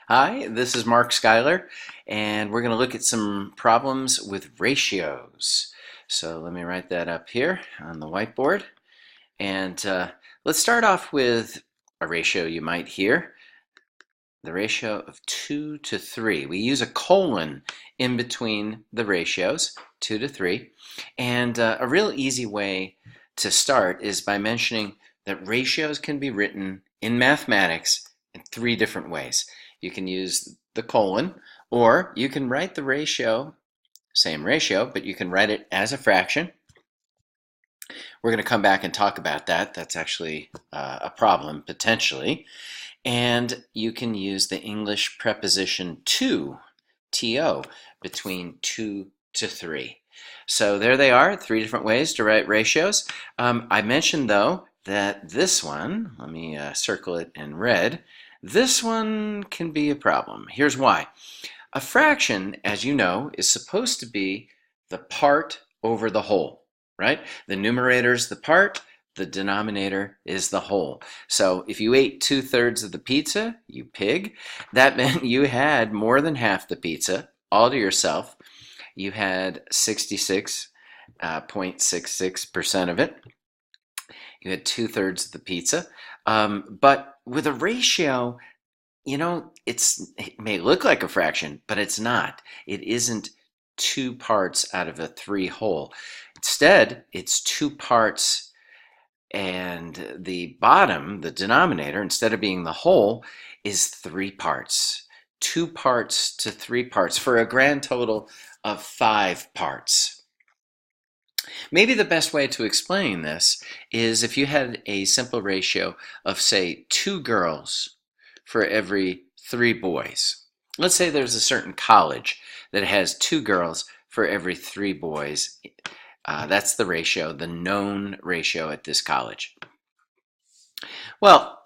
Hi, this is Mark Schuyler, and we're going to look at some problems with ratios. So let me write that up here on the whiteboard. And let's start off with a ratio you might hear, the ratio of 2 to 3. We use a colon in between the ratios, 2 to 3. And a real easy way to start is by mentioning that ratios can be written in mathematics in three different ways. You can use the colon, or you can write the ratio, same ratio, but you can write it as a fraction. We're going to come back and talk about that. That's actually a problem, potentially. And you can use the English preposition to, to, between 2 to 3. So there they are, three different ways to write ratios. I mentioned, though, that this one, let me circle it in red, this one can be a problem. Here's why. A fraction, as you know, is supposed to be the part over the whole, right? The numerator is the part, the denominator is the whole. So if you ate 2/3 of the pizza, you pig, that meant you had more than half the pizza all to yourself. You had 66.66% of it. You had 2/3 of the pizza. But with a ratio, it may look like a fraction, but it's not. It isn't two parts out of a three whole. Instead, it's two parts, and the bottom, the denominator, instead of being the whole, is three parts. 2 parts to 3 parts for a grand total of 5 parts. Maybe the best way to explain this is if you had a simple ratio of, say, 2 girls for every 3 boys. Let's say there's a certain college that has 2 girls for every 3 boys. That's the ratio, the known ratio at this college. Well,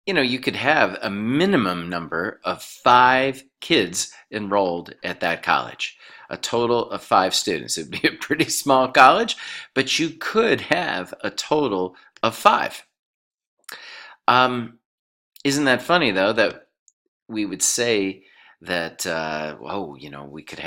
you could have a minimum number of 5 kids enrolled at that college, a total of 5 students. It would be a pretty small college, but you could have a total of 5. Isn't that funny, though, that we would say that, we could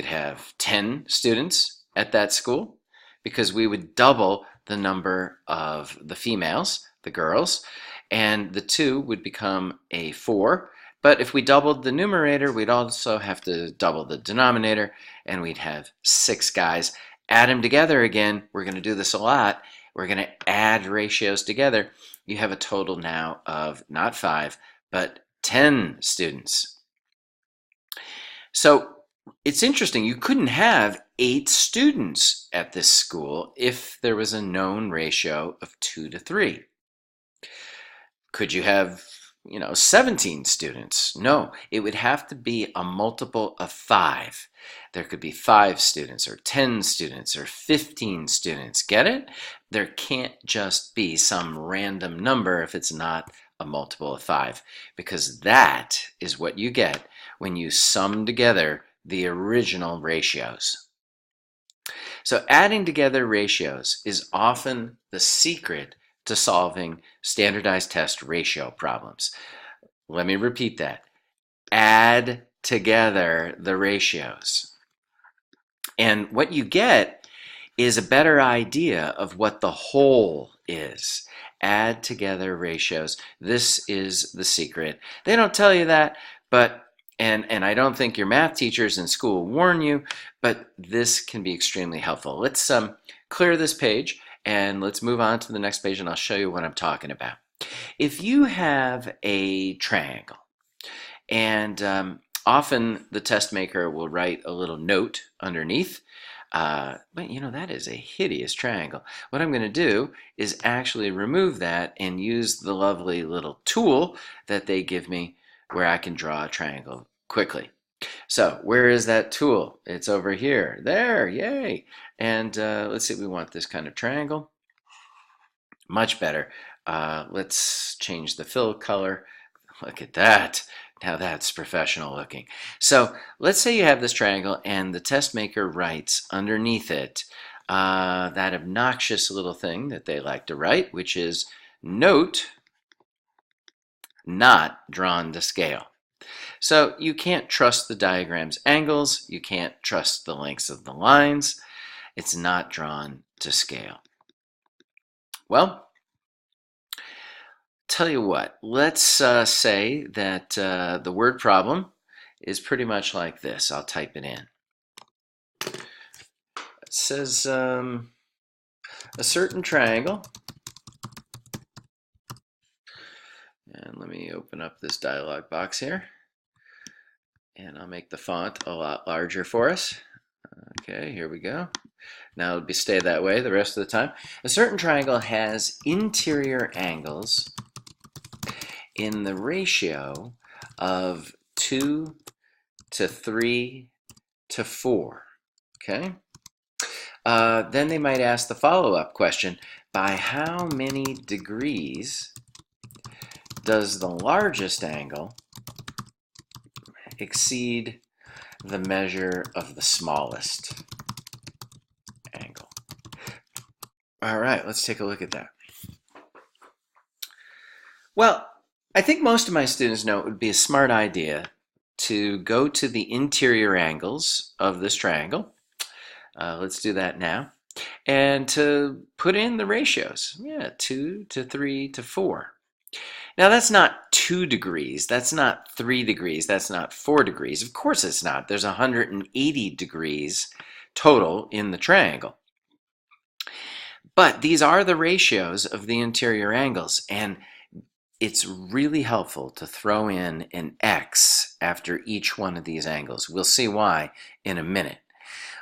have 10 students at that school because we would double the number of the females, the girls, and the 2 would become a 4. But if we doubled the numerator, we'd also have to double the denominator, and we'd have 6 guys. Add them together again. We're going to do this a lot. We're going to add ratios together. You have a total now of not 5, but 10 students. So it's interesting. You couldn't have 8 students at this school if there was a known ratio of 2 to 3. Could you have, 17 students? No, it would have to be a multiple of 5. There could be 5 students or 10 students or 15 students. Get it? There can't just be some random number if it's not a multiple of 5, because that is what you get when you sum together the original ratios. So adding together ratios is often the secret to solving standardized test ratio problems. Let me repeat that. Add together the ratios. And what you get is a better idea of what the whole is. Add together ratios. This is the secret. They don't tell you that, but and I don't think your math teachers in school warn you, but this can be extremely helpful. Let's clear this page and let's move on to the next page, and I'll show you what I'm talking about. If you have a triangle, and often the test maker will write a little note underneath, but that is a hideous triangle. What I'm going to do is actually remove that and use the lovely little tool that they give me where I can draw a triangle quickly. So where is that tool? It's over here. There, yay. And let's see, we want this kind of triangle. Much better. Let's change the fill color. Look at that. Now that's professional looking. So let's say you have this triangle and the test maker writes underneath it that obnoxious little thing that they like to write, which is note not drawn to scale. So you can't trust the diagram's angles, you can't trust the lengths of the lines. It's not drawn to scale. Well, tell you what, let's say that the word problem is pretty much like this. I'll type it in. It says a certain triangle, and let me open up this dialog box here, and I'll make the font a lot larger for us. Okay, here we go. Now it'll stay that way the rest of the time. A certain triangle has interior angles in the ratio of 2 to 3 to 4. Okay? Then they might ask the follow-up question, by how many degrees does the largest angle exceed the measure of the smallest angle? All right, let's take a look at that. Well, I think most of my students know it would be a smart idea to go to the interior angles of this triangle. Let's do that now. And to put in the ratios. Yeah, 2 to 3 to 4. Now that's not 2 degrees, that's not 3 degrees, that's not 4 degrees. Of course it's not. There's 180 degrees total in the triangle. But these are the ratios of the interior angles, and it's really helpful to throw in an x after each one of these angles. We'll see why in a minute.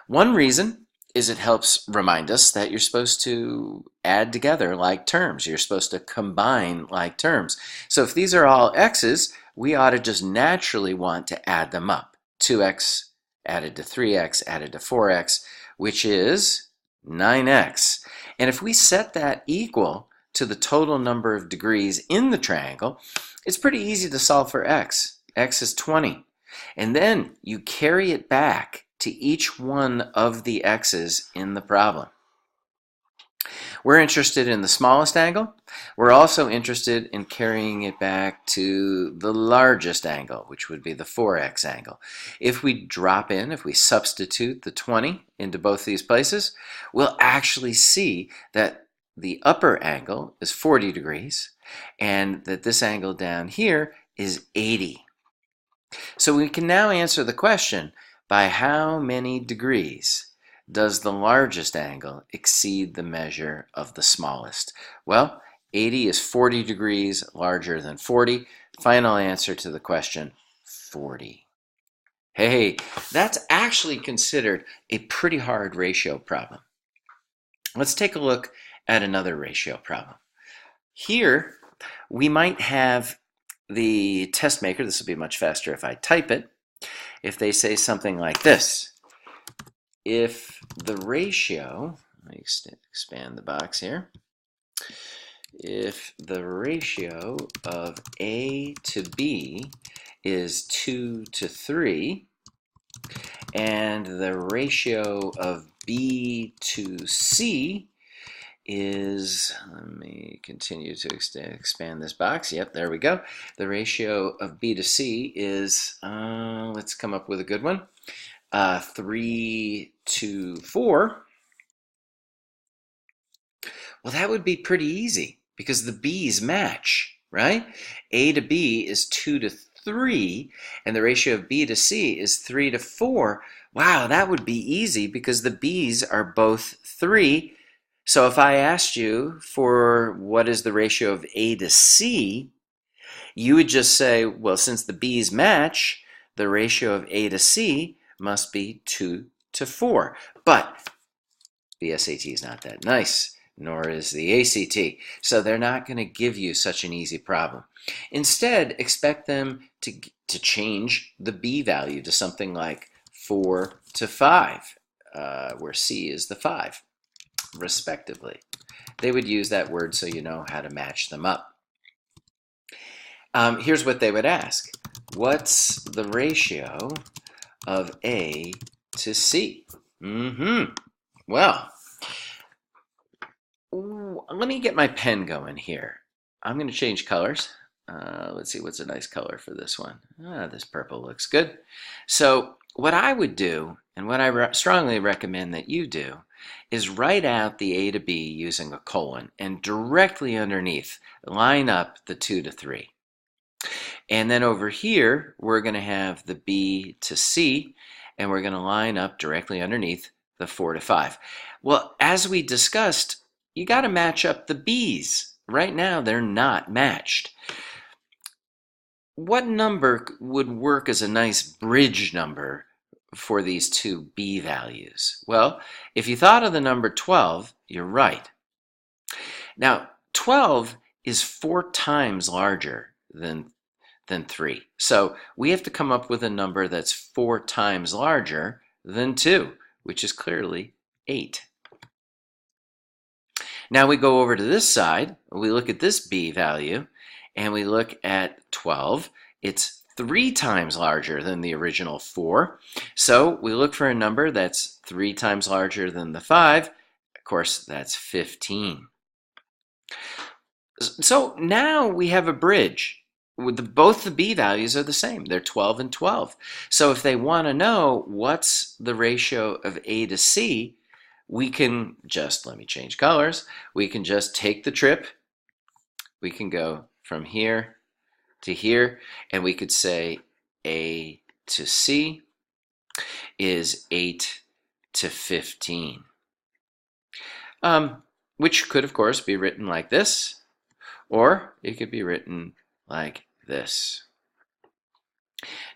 One reason is it helps remind us that you're supposed to add together like terms. You're supposed to combine like terms. So if these are all x's, we ought to just naturally want to add them up. 2x added to 3x added to 4x, which is 9x. And if we set that equal to the total number of degrees in the triangle, it's pretty easy to solve for x. X is 20. And then you carry it back to each one of the x's in the problem. We're interested in the smallest angle. We're also interested in carrying it back to the largest angle, which would be the 4x angle. If we substitute the 20 into both these places, we'll actually see that the upper angle is 40 degrees and that this angle down here is 80. So we can now answer the question, by how many degrees does the largest angle exceed the measure of the smallest? Well, 80 is 40 degrees larger than 40. Final answer to the question, 40. Hey, that's actually considered a pretty hard ratio problem. Let's take a look at another ratio problem. Here, we might have the test maker. This will be much faster if I type it. If they say something like this, if the ratio, let me expand the box here, if the ratio of A to B is 2 to 3, and the ratio of B to C is, let me continue to expand this box. Yep, there we go. The ratio of B to C is, let's come up with a good one, 3 to 4. Well, that would be pretty easy because the B's match, right? A to B is 2 to 3, and the ratio of B to C is 3 to 4. Wow, that would be easy because the B's are both 3. So if I asked you for what is the ratio of A to C, you would just say, well, since the B's match, the ratio of A to C must be 2 to 4. But the SAT is not that nice, nor is the ACT. So they're not going to give you such an easy problem. Instead, expect them to change the B value to something like 4 to 5, where C is the 5. Respectively. They would use that word so you know how to match them up. Here's what they would ask. What's the ratio of A to C? Well, let me get my pen going here. I'm going to change colors. Let's see, what's a nice color for this one? This purple looks good. So what I would do, and what I strongly recommend that you do, is write out the A to B using a colon, and directly underneath, line up the 2 to 3. And then over here, we're going to have the B to C, and we're going to line up directly underneath the 4 to 5. Well, as we discussed, you got to match up the B's. Right now, they're not matched. What number would work as a nice bridge number for these two B values? Well, if you thought of the number 12, you're right. Now, 12 is 4 times larger than 3. So we have to come up with a number that's 4 times larger than 2, which is clearly 8. Now we go over to this side, we look at this B value, and we look at 12. It's 3 times larger than the original 4. So we look for a number that's 3 times larger than the 5. Of course, that's 15. So now we have a bridge. Both the B values are the same. They're 12 and 12. So if they want to know what's the ratio of A to C, we can just, let me change colors, we can just take the trip. We can go from here to here, and we could say A to C is 8 to 15. Which could, of course, be written like this, or it could be written like this.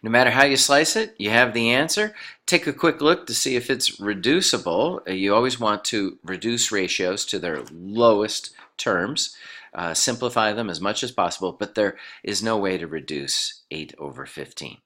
No matter how you slice it, you have the answer. Take a quick look to see if it's reducible. You always want to reduce ratios to their lowest terms. Simplify them as much as possible, but there is no way to reduce 8 over 15.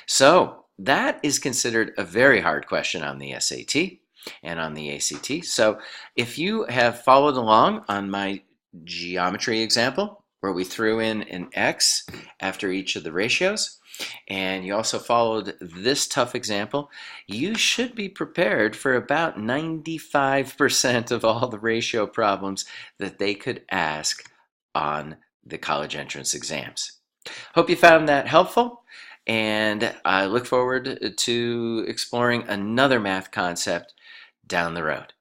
So that is considered a very hard question on the SAT and on the ACT. So if you have followed along on my geometry example, where we threw in an X after each of the ratios, and you also followed this tough example, you should be prepared for about 95% of all the ratio problems that they could ask on the college entrance exams. Hope you found that helpful, and I look forward to exploring another math concept down the road.